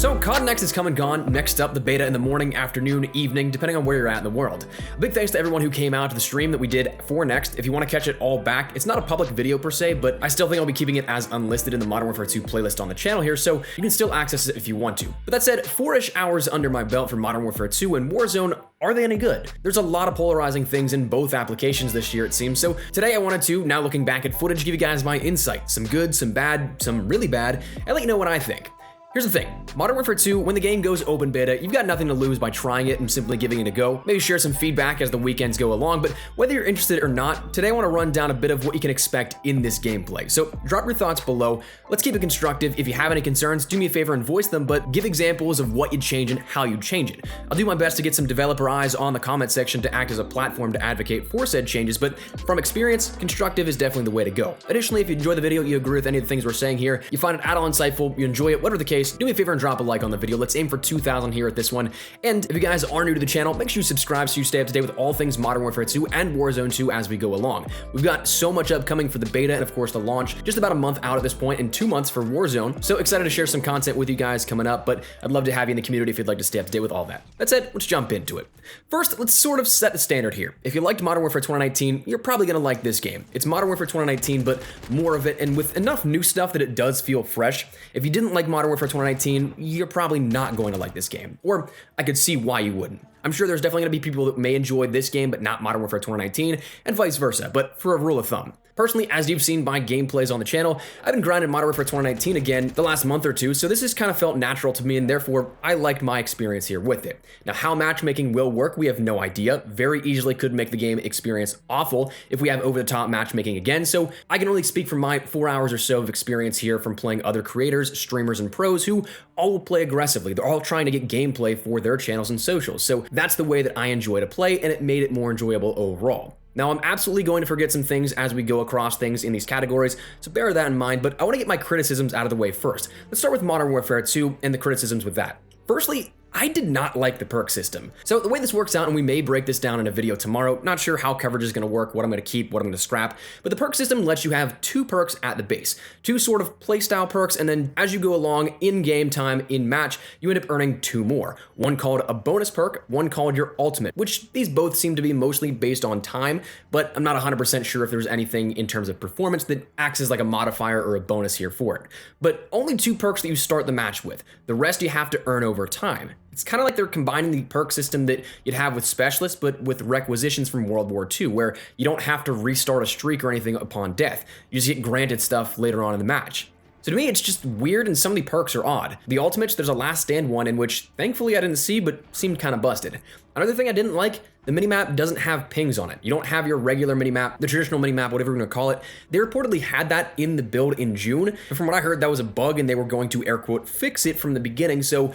So COD Next is come and gone. Next up, the beta in the morning, afternoon, evening, depending on where you're at in the world. A big thanks to everyone who came out to the stream that we did for Next. If you want to catch it all back, it's not a public video per se, but I still think I'll be keeping it as unlisted in the Modern Warfare 2 playlist on the channel here, so you can still access it if you want to. But that said, 4-ish hours under my belt for Modern Warfare 2 and Warzone, are they any good? There's a lot of polarizing things in both applications this year, it seems, so today I wanted to, now looking back at footage, give you guys my insight. Some good, some bad, some really bad, and let you know what I think. Here's the thing, Modern Warfare 2, when the game goes open beta, you've got nothing to lose by trying it and simply giving it a go. Maybe share some feedback as the weekends go along, but whether you're interested or not, today I want to run down a bit of what you can expect in this gameplay. So drop your thoughts below, let's keep it constructive. If you have any concerns, do me a favor and voice them, but give examples of what you'd change and how you'd change it. I'll do my best to get some developer eyes on the comment section to act as a platform to advocate for said changes, but from experience, constructive is definitely the way to go. Additionally, if you enjoy the video, you agree with any of the things we're saying here, you find it at all insightful, you enjoy it, whatever the case, do me a favor and drop a like on the video. Let's aim for 2,000 here at this one. And if you guys are new to the channel, make sure you subscribe so you stay up to date with all things Modern Warfare 2 and Warzone 2 as we go along. We've got so much upcoming for the beta and of course the launch, just about a month out at this point and 2 months for Warzone. So excited to share some content with you guys coming up, but I'd love to have you in the community if you'd like to stay up to date with all that. That said, let's jump into it. First, let's sort of set the standard here. If you liked Modern Warfare 2019, you're probably gonna like this game. It's Modern Warfare 2019, but more of it and with enough new stuff that it does feel fresh. If you didn't like Modern Warfare 2019, you're probably not going to like this game, or I could see why you wouldn't. I'm sure there's definitely going to be people that may enjoy this game but not Modern Warfare 2019, and vice versa, but for a rule of thumb. Personally, as you've seen by gameplays on the channel, I've been grinding Modern Warfare 2019 again the last month or two, so this has kind of felt natural to me, and therefore, I liked my experience here with it. Now, how matchmaking will work, we have no idea. Very easily could make the game experience awful if we have over-the-top matchmaking again, so I can only speak from my 4 hours or so of experience here from playing other creators, streamers, and pros who all will play aggressively. They're all trying to get gameplay for their channels and socials, so that's the way that I enjoy to play, and it made it more enjoyable overall. Now, I'm absolutely going to forget some things as we go across things in these categories, so bear that in mind, but I want to get my criticisms out of the way first. Let's start with Modern Warfare 2 and the criticisms with that. Firstly, I did not like the perk system. So the way this works out, and we may break this down in a video tomorrow, not sure how coverage is going to work, what I'm going to keep, what I'm going to scrap, but the perk system lets you have 2 perks at the base, 2 sort of playstyle perks, and then as you go along in game time, in match, you end up earning 2 more. One called a bonus perk, one called your ultimate, which these both seem to be mostly based on time, but I'm not 100% sure if there's anything in terms of performance that acts as like a modifier or a bonus here for it. But only 2 perks that you start the match with. The rest you have to earn over time. It's kind of like they're combining the perk system that you'd have with specialists, but with requisitions from World War II, where you don't have to restart a streak or anything upon death. You just get granted stuff later on in the match. So to me, it's just weird, and some of the perks are odd. The ultimates, there's a last stand one in which, thankfully, I didn't see, but seemed kind of busted. Another thing I didn't like, the minimap doesn't have pings on it. You don't have your regular minimap, the traditional minimap, whatever you're gonna call it. They reportedly had that in the build in June, but from what I heard, that was a bug, and they were going to, air quote, fix it from the beginning, so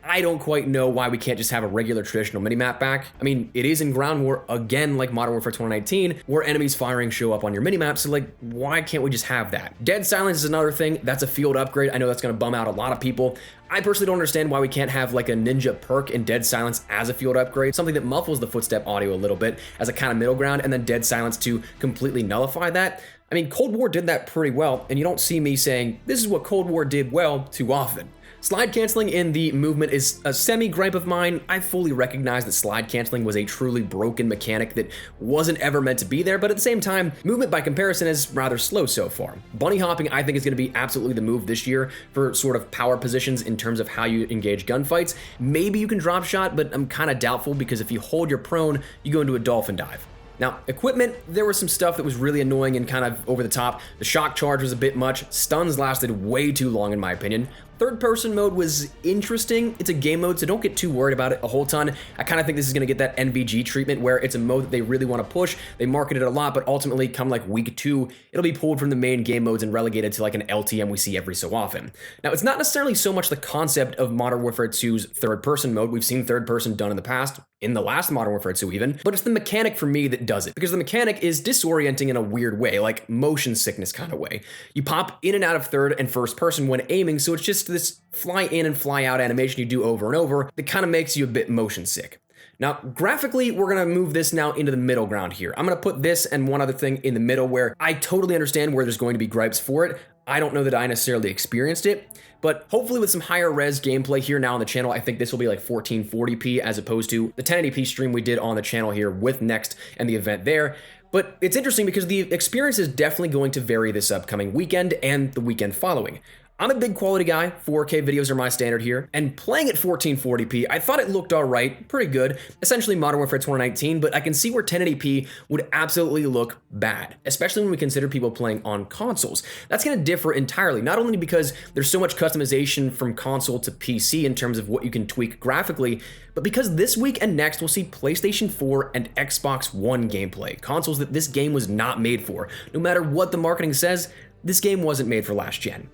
I don't quite know why we can't just have a regular traditional minimap back. I mean, it is in Ground War, again, like Modern Warfare 2019, where enemies firing show up on your minimap, so like, why can't we just have that? Dead silence is another thing. That's a field upgrade. I know that's gonna bum out a lot of people. I personally don't understand why we can't have like a ninja perk in Dead Silence as a field upgrade, something that muffles the footstep audio a little bit as a kind of middle ground, and then Dead Silence to completely nullify that. I mean, Cold War did that pretty well, and you don't see me saying, this is what Cold War did well too often. Slide canceling in the movement is a semi-gripe of mine. I fully recognize that slide canceling was a truly broken mechanic that wasn't ever meant to be there, but at the same time, movement by comparison is rather slow so far. Bunny hopping, I think, is going to be absolutely the move this year for sort of power positions in terms of how you engage gunfights. Maybe you can drop shot, but I'm kind of doubtful because if you hold your prone, you go into a dolphin dive. Now, equipment, there was some stuff that was really annoying and kind of over the top. The shock charge was a bit much. Stuns lasted way too long in my opinion. Third-person mode was interesting. It's a game mode, so don't get too worried about it a whole ton. I kind of think this is going to get that NVG treatment where it's a mode that they really want to push. They marketed it a lot, but ultimately, come like week 2, it'll be pulled from the main game modes and relegated to like an LTM we see every so often. Now, it's not necessarily so much the concept of Modern Warfare 2's third-person mode. We've seen third-person done in the past, in the last Modern Warfare 2 even, but it's the mechanic for me that does it, because the mechanic is disorienting in a weird way, like motion sickness kind of way. You pop in and out of third and first person when aiming, so it's just this fly in and fly out animation you do over and over that kind of makes you a bit motion sick. Now, graphically, we're gonna move this now into the middle ground here. I'm gonna put this and one other thing in the middle where I totally understand where there's going to be gripes for it. I don't know that I necessarily experienced it, but hopefully with some higher res gameplay here now on the channel, I think this will be like 1440p as opposed to the 1080p stream we did on the channel here with Next and the event there. But it's interesting because the experience is definitely going to vary this upcoming weekend and the weekend following. I'm a big quality guy, 4K videos are my standard here, and playing at 1440p, I thought it looked alright, pretty good, essentially Modern Warfare 2019, but I can see where 1080p would absolutely look bad, especially when we consider people playing on consoles. That's going to differ entirely, not only because there's so much customization from console to PC in terms of what you can tweak graphically, but because this week and next we'll see PlayStation 4 and Xbox One gameplay, consoles that this game was not made for. No matter what the marketing says, this game wasn't made for last gen.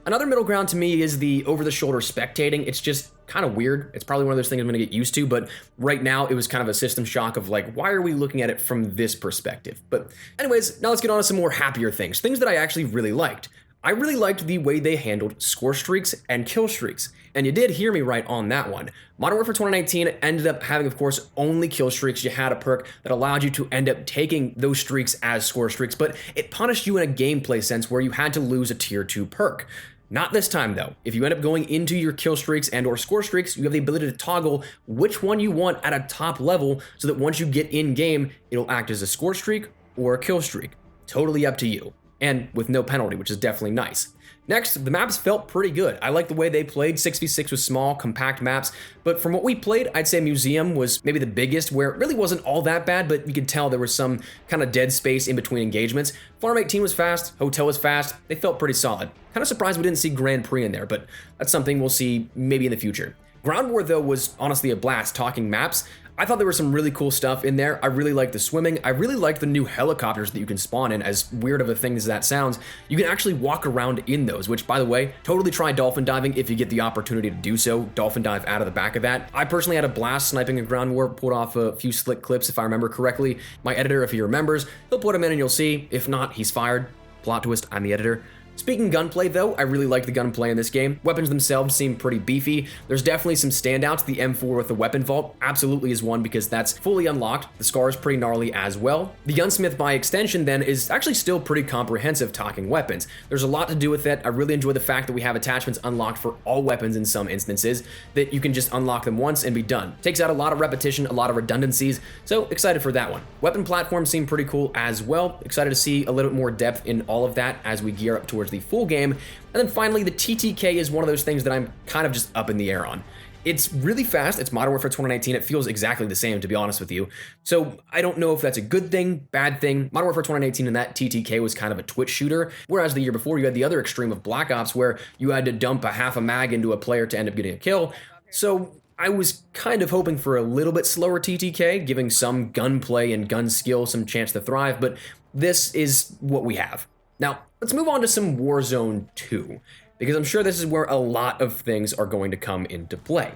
Another middle ground to me is the over-the-shoulder spectating. It's just kind of weird. It's probably one of those things I'm gonna get used to, but right now it was kind of a system shock of like, why are we looking at it from this perspective? But anyways, now let's get on to some more happier things that I actually really liked. I really liked the way they handled score streaks and kill streaks, and you did hear me right on that one. Modern Warfare 2019 ended up having, of course, only kill streaks. You had a perk that allowed you to end up taking those streaks as score streaks, but it punished you in a gameplay sense where you had to lose a tier 2 perk. Not this time though. If you end up going into your kill streaks and or score streaks, you have the ability to toggle which one you want at a top level so that once you get in game, it'll act as a score streak or a kill streak. Totally up to you. And with no penalty, which is definitely nice. Next, the maps felt pretty good. I like the way they played. 6v6 was small, compact maps, but from what we played, I'd say Museum was maybe the biggest, where it really wasn't all that bad, but you could tell there was some kind of dead space in between engagements. Farm 18 was fast, Hotel was fast, they felt pretty solid. Kind of surprised we didn't see Grand Prix in there, but that's something we'll see maybe in the future. Ground War, though, was honestly a blast. Talking maps, I thought there was some really cool stuff in there. I really liked the swimming. I really liked the new helicopters that you can spawn in. As weird of a thing as that sounds, you can actually walk around in those, which, by the way, totally try dolphin diving if you get the opportunity to do so. Dolphin dive out of the back of that. I personally had a blast sniping a Ground War, pulled off a few slick clips if I remember correctly. My editor, if he remembers, he'll put them in and you'll see. If not, he's fired. Plot twist, I'm the editor. Speaking gunplay though, I really like the gunplay in this game. Weapons themselves seem pretty beefy. There's definitely some standouts. The M4 with the weapon vault absolutely is one because that's fully unlocked. The SCAR is pretty gnarly as well. The gunsmith by extension then is actually still pretty comprehensive talking weapons. There's a lot to do with it. I really enjoy the fact that we have attachments unlocked for all weapons in some instances, that you can just unlock them once and be done. Takes out a lot of repetition, a lot of redundancies, so excited for that one. Weapon platforms seem pretty cool as well. Excited to see a little bit more depth in all of that as we gear up towards the full game. And then finally, the TTK is one of those things that I'm kind of just up in the air on. It's really fast. It's Modern Warfare 2019. It feels exactly the same, to be honest with you. So I don't know if that's a good thing, bad thing. Modern Warfare 2019 and that TTK was kind of a twitch shooter, whereas the year before you had the other extreme of Black Ops where you had to dump a half a mag into a player to end up getting a kill. So I was kind of hoping for a little bit slower TTK, giving some gunplay and gun skill some chance to thrive, but this is what we have. Now, let's move on to some Warzone 2, because I'm sure this is where a lot of things are going to come into play.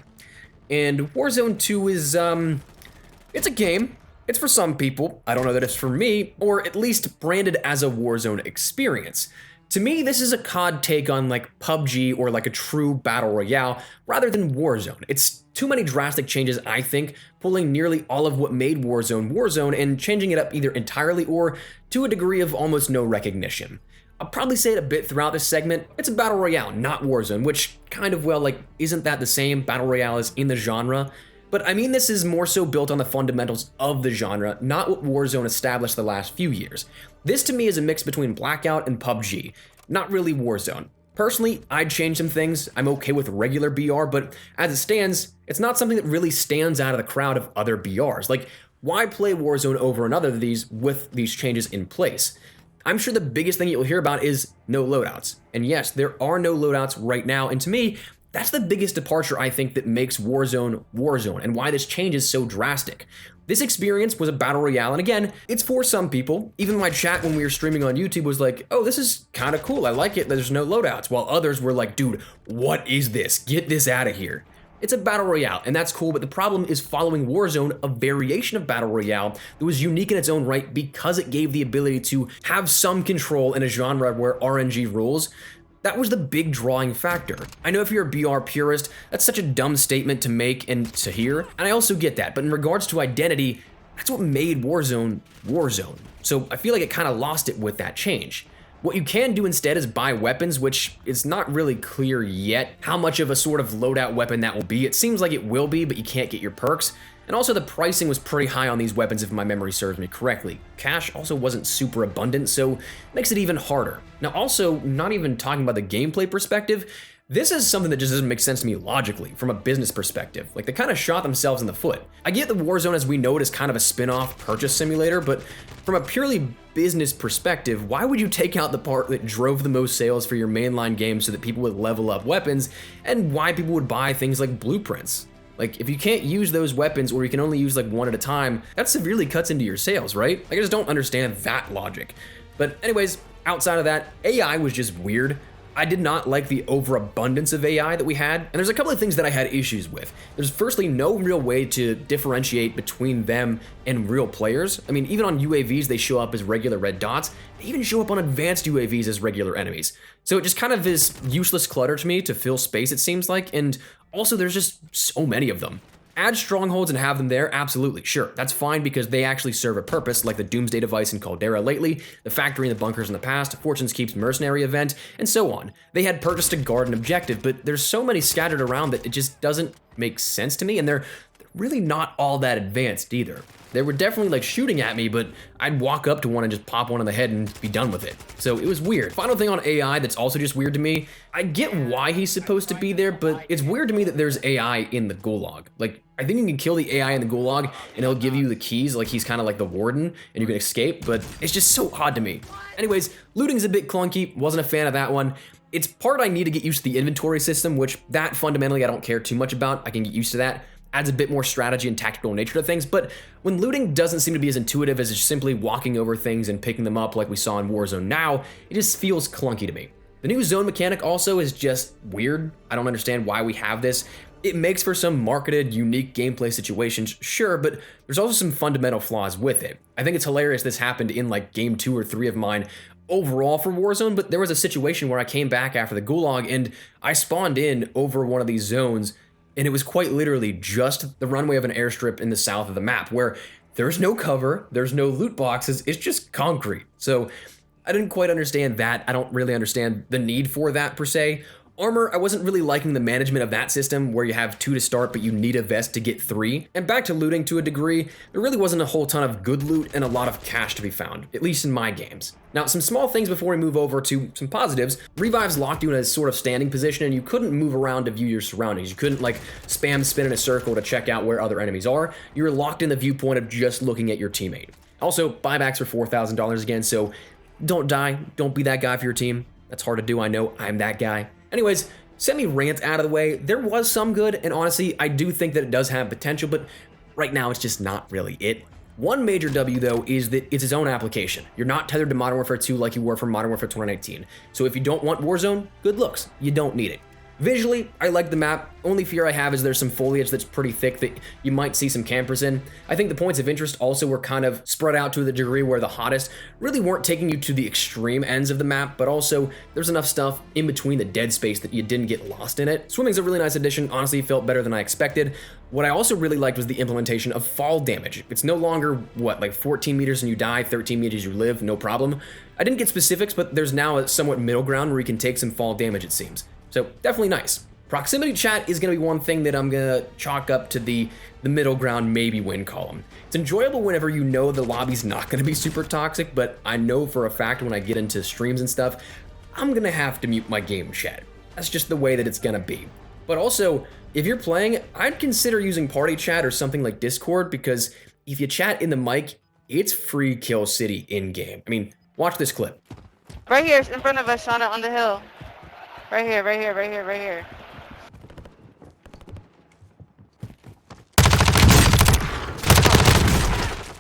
And Warzone 2 is, it's a game. It's for some people. I don't know that it's for me, or at least branded as a Warzone experience. To me, this is a COD take on like PUBG or like a true battle royale rather than Warzone. It's too many drastic changes, I think, pulling nearly all of what made Warzone Warzone and changing it up either entirely or to a degree of almost no recognition. I'll probably say it a bit throughout this segment. It's a battle royale, not Warzone, which kind of, well, like, isn't that the same? Battle royale is in the genre. But I mean, this is more so built on the fundamentals of the genre, not what Warzone established the last few years. This to me is a mix between Blackout and PUBG, not really Warzone. Personally, I'd change some things. I'm okay with regular BR, but as it stands, it's not something that really stands out of the crowd of other BRs. Like, why play Warzone over another of these with these changes in place? I'm sure the biggest thing you'll hear about is no loadouts. And yes, there are no loadouts right now, and to me, that's the biggest departure I think that makes Warzone Warzone and why this change is so drastic. This experience was a battle royale, and again, it's for some people. Even my chat when we were streaming on YouTube was like, oh, this is kind of cool, I like it, there's no loadouts, while others were like, dude, what is this? Get this out of here. It's a battle royale, and that's cool, but the problem is following Warzone, a variation of battle royale that was unique in its own right because it gave the ability to have some control in a genre where RNG rules. That was the big drawing factor. I know if you're a BR purist, that's such a dumb statement to make and to hear, and I also get that, but in regards to identity, that's what made Warzone Warzone. So I feel like it kind of lost it with that change. What you can do instead is buy weapons, which is not really clear yet how much of a sort of loadout weapon that will be. It seems like it will be, but you can't get your perks. And also the pricing was pretty high on these weapons if my memory serves me correctly. Cash also wasn't super abundant, so it makes it even harder. Now also, not even talking about the gameplay perspective, this is something that just doesn't make sense to me logically, from a business perspective. Like, they kind of shot themselves in the foot. I get the Warzone as we know it is kind of a spin-off purchase simulator, but from a purely business perspective, why would you take out the part that drove the most sales for your mainline game so that people would level up weapons, and why people would buy things like blueprints? Like, if you can't use those weapons, or you can only use like one at a time, that severely cuts into your sales, right? Like, I just don't understand that logic. But anyways, outside of that, AI was just weird. I did not like the overabundance of AI that we had, and there's a couple of things that I had issues with. There's firstly no real way to differentiate between them and real players. I mean, even on UAVs, they show up as regular red dots. They even show up on advanced UAVs as regular enemies. So it just kind of is useless clutter to me to fill space, it seems like, and also there's just so many of them. Add strongholds and have them there, absolutely, sure. That's fine because they actually serve a purpose, like the Doomsday device in Caldera lately, the factory in the bunkers in the past, Fortune's Keep's mercenary event, and so on. They had purpose to guard an objective, but there's so many scattered around that it just doesn't make sense to me, and they're really not all that advanced either. They were definitely like shooting at me, but I'd walk up to one and just pop one in the head and be done with it. So it was weird. Final thing on AI that's also just weird to me, I get why he's supposed to be there, but it's weird to me that there's AI in the gulag. Like, I think you can kill the AI in the gulag and he'll give you the keys, like he's kind of like the warden and you can escape, but it's just so odd to me. Anyways, looting's a bit clunky, wasn't a fan of that one. It's part I need to get used to the inventory system, which that fundamentally I don't care too much about. I can get used to that. Adds a bit more strategy and tactical nature to things, but when looting doesn't seem to be as intuitive as just simply walking over things and picking them up like we saw in Warzone now, it just feels clunky to me. The new zone mechanic also is just weird. I don't understand why we have this. It makes for some marketed, unique gameplay situations, sure, but there's also some fundamental flaws with it. I think it's hilarious this happened in like game 2 or 3 of mine overall for Warzone, but there was a situation where I came back after the gulag and I spawned in over one of these zones, and it was quite literally just the runway of an airstrip in the south of the map where there's no cover, there's no loot boxes, it's just concrete. So I didn't quite understand that. I don't really understand the need for that per se. Armor, I wasn't really liking the management of that system where you have 2 to start but you need a vest to get 3. And back to looting to a degree, there really wasn't a whole ton of good loot and a lot of cash to be found, at least in my games. Now, some small things before we move over to some positives. Revives locked you in a sort of standing position and you couldn't move around to view your surroundings. You couldn't like spam spin in a circle to check out where other enemies are. You were locked in the viewpoint of just looking at your teammate. Also, buybacks for $4,000 again, so don't die, don't be that guy for your team. That's hard to do, I know, I'm that guy. Anyways, semi-rant out of the way, there was some good, and honestly, I do think that it does have potential, but right now it's just not really it. One major W though is that it's its own application. You're not tethered to Modern Warfare 2 like you were for Modern Warfare 2019. So if you don't want Warzone, good looks, you don't need it. Visually, I like the map. Only fear I have is there's some foliage that's pretty thick that you might see some campers in. I think the points of interest also were kind of spread out to the degree where the hottest really weren't taking you to the extreme ends of the map, but also there's enough stuff in between the dead space that you didn't get lost in it. Swimming's a really nice addition, honestly it felt better than I expected. What I also really liked was the implementation of fall damage. It's no longer, what, like 14 meters and you die, 13 meters you live, no problem. I didn't get specifics, but there's now a somewhat middle ground where you can take some fall damage, it seems. So definitely nice. Proximity chat is going to be one thing that I'm going to chalk up to the middle ground maybe win column. It's enjoyable whenever you know the lobby's not going to be super toxic, but I know for a fact when I get into streams and stuff, I'm going to have to mute my game chat. That's just the way that it's going to be. But also, if you're playing, I'd consider using party chat or something like Discord, because if you chat in the mic, it's free kill city in-game. I mean, watch this clip. Right here, in front of us, Shauna, on the hill. Right here, right here, right here, right here.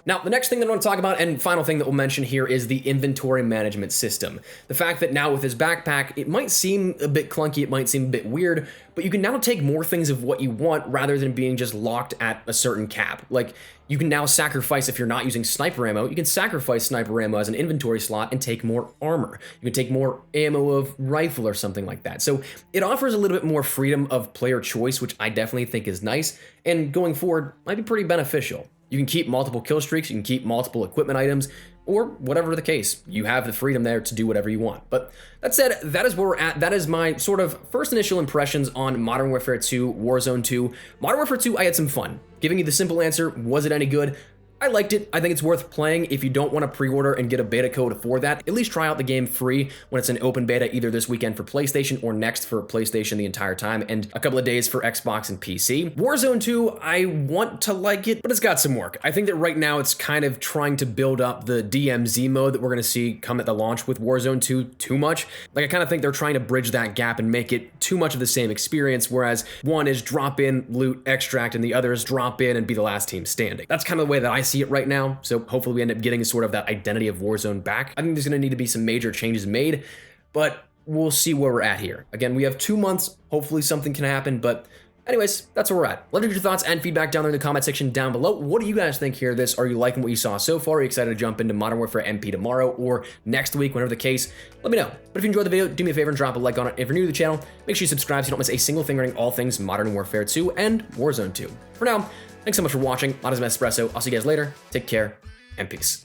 Now, the next thing that I want to talk about, and final thing that we'll mention here, is the inventory management system. The fact that now with this backpack, it might seem a bit clunky, it might seem a bit weird, but you can now take more things of what you want rather than being just locked at a certain cap. Like, you can now sacrifice, if you're not using sniper ammo, you can sacrifice sniper ammo as an inventory slot and take more armor. You can take more ammo of rifle or something like that. So it offers a little bit more freedom of player choice, which I definitely think is nice, and going forward might be pretty beneficial. You can keep multiple kill streaks, you can keep multiple equipment items, or whatever the case. You have the freedom there to do whatever you want. But that said, that is where we're at. That is my sort of first initial impressions on Modern Warfare 2, Warzone 2. Modern Warfare 2, I had some fun. Giving you the simple answer, was it any good? I liked it. I think it's worth playing. If you don't want to pre-order and get a beta code for that, at least try out the game free when it's an open beta either this weekend for PlayStation or next for PlayStation the entire time, and a couple of days for Xbox and PC. Warzone 2, I want to like it, but it's got some work. I think that right now it's kind of trying to build up the DMZ mode that we're going to see come at the launch with Warzone 2 too much. Like, I kind of think they're trying to bridge that gap and make it too much of the same experience, whereas one is drop in, loot, extract, and the other is drop in and be the last team standing. That's kind of the way that I see it right now, so hopefully we end up getting sort of that identity of Warzone back. I think there's going to need to be some major changes made, but we'll see where we're at here. Again, we have 2 months, hopefully something can happen, but anyways, that's where we're at. Let me know your thoughts and feedback down there in the comment section down below. What do you guys think here of this? Are you liking what you saw so far? Are you excited to jump into Modern Warfare MP tomorrow or next week, whenever the case? Let me know. But if you enjoyed the video, do me a favor and drop a like on it. If you're new to the channel, make sure you subscribe so you don't miss a single thing regarding all things Modern Warfare 2 and Warzone 2. For now, thanks so much for watching. Lot of espresso. I'll see you guys later. Take care and peace.